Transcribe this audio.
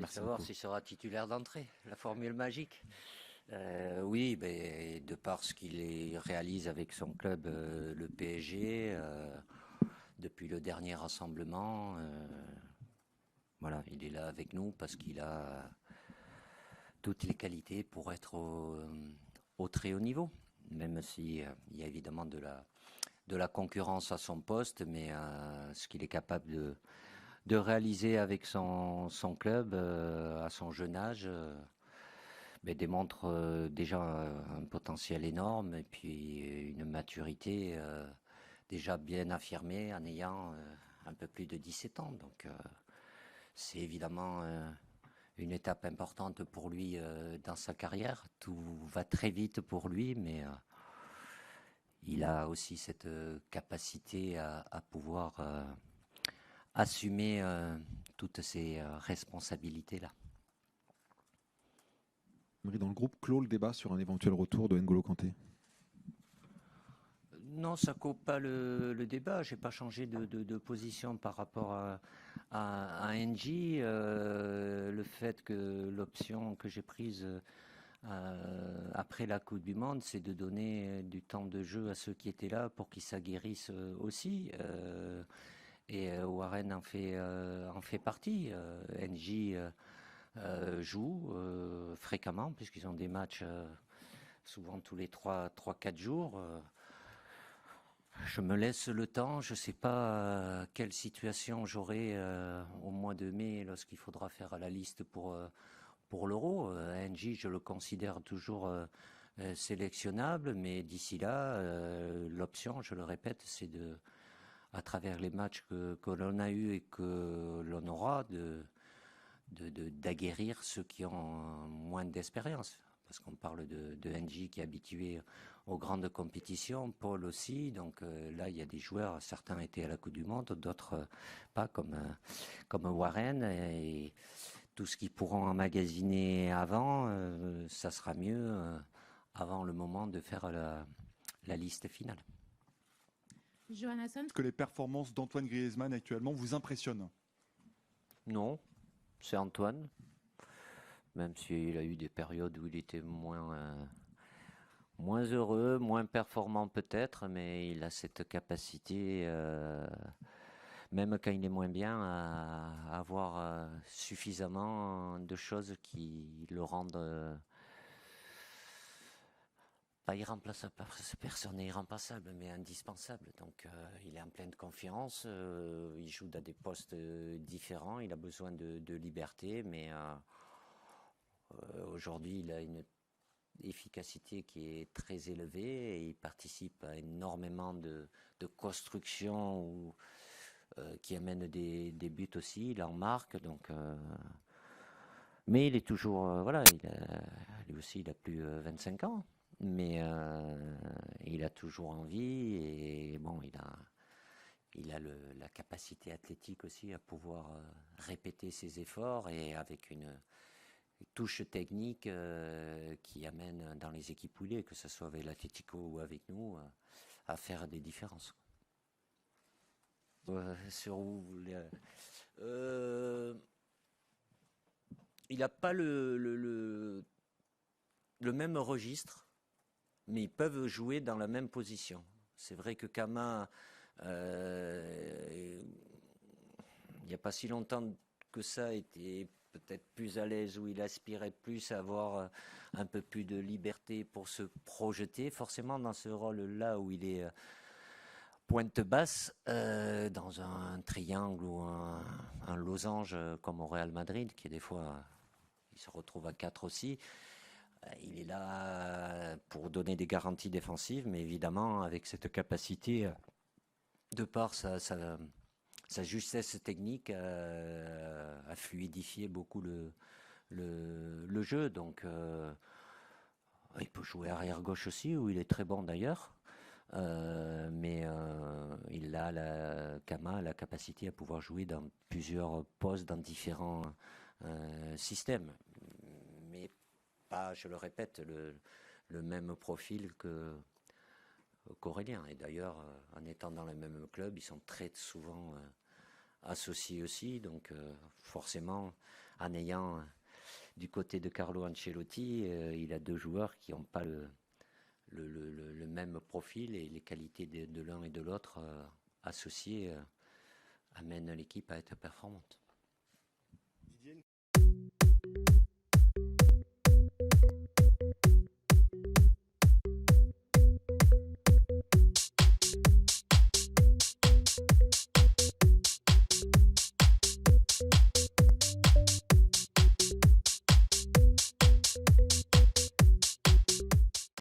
Merci savoir beaucoup. s'il sera titulaire d'entrée, la formule magique. Oui, ben, de par ce qu'il réalise avec son club, le PSG, depuis le dernier rassemblement, voilà, il est là avec nous parce qu'il a toutes les qualités pour être au très haut niveau, même si il y a évidemment de la concurrence à son poste, mais ce qu'il est capable de réaliser avec son club à son jeune âge mais démontre déjà un potentiel énorme et puis une maturité déjà bien affirmée en ayant un peu plus de 17 ans. Donc c'est évidemment une étape importante pour lui dans sa carrière. Tout va très vite pour lui, mais il a aussi cette capacité à pouvoir assumer toutes ces responsabilités-là. Dans le groupe clôt le débat sur un éventuel retour de N'Golo Kanté. Non, ça coupe pas le débat. J'ai pas changé de position par rapport à NJ. Le fait que l'option que j'ai prise après la Coupe du Monde, c'est de donner du temps de jeu à ceux qui étaient là pour qu'ils s'aguerrissent aussi. Warren en fait partie. NJ joue fréquemment puisqu'ils ont des matchs souvent tous les 3-4 jours. Je me laisse le temps, je ne sais pas quelle situation j'aurai au mois de mai lorsqu'il faudra faire la liste pour l'Euro. NJ, je le considère toujours sélectionnable, mais d'ici là, l'option, je le répète, c'est à travers les matchs que l'on a eus et que l'on aura, d'aguerrir ceux qui ont moins d'expérience. Parce qu'on parle de NJ qui est habitué aux grandes compétitions, Paul aussi. Donc là, il y a des joueurs, certains étaient à la Coupe du Monde, d'autres pas, comme Warren. Et tout ce qu'ils pourront emmagasiner avant, ça sera mieux avant le moment de faire la liste finale. Johannesson. Est-ce que les performances d'Antoine Griezmann actuellement vous impressionnent? Non, c'est Antoine. Même s'il a eu des périodes où il était moins heureux, moins performant peut-être, mais il a cette capacité, même quand il est moins bien, à avoir suffisamment de choses qui le rendent pas irremplaçable, personne n'est irremplaçable, mais indispensable. Donc il est en pleine confiance, il joue dans des postes différents, il a besoin de liberté, mais aujourd'hui il a une efficacité qui est très élevée et il participe à énormément de constructions qui amènent des buts aussi, il en marque, donc mais il est toujours, voilà, lui aussi il a plus 25 ans, mais il a toujours envie et bon, il a la capacité athlétique aussi à pouvoir répéter ses efforts et avec une touche technique qui amène dans les équipes où il est, que ce soit avec l'Atlético ou avec nous, à faire des différences. Sur où vous voulez, il n'a pas le même registre, mais ils peuvent jouer dans la même position. C'est vrai que Kama, il n'y a pas si longtemps que ça, était peut-être plus à l'aise, où il aspirait plus à avoir un peu plus de liberté pour se projeter, forcément dans ce rôle-là où il est pointe basse, dans un triangle ou un losange comme au Real Madrid, qui est des fois, il se retrouve à 4 aussi. Il est là pour donner des garanties défensives, mais évidemment avec cette capacité, de par sa justesse technique, à fluidifier beaucoup le jeu. Donc il peut jouer arrière gauche aussi, où il est très bon d'ailleurs. Mais il a Kama la capacité à pouvoir jouer dans plusieurs postes, dans différents systèmes. Mais pas, je le répète, le même profil qu'Aurélien. Et d'ailleurs, en étant dans le même club, ils sont très souvent associés aussi. Donc forcément, en ayant du côté de Carlo Ancelotti, il a 2 joueurs qui n'ont pas le même profil, et les qualités de l'un et de l'autre associées amènent l'équipe à être performante. Didier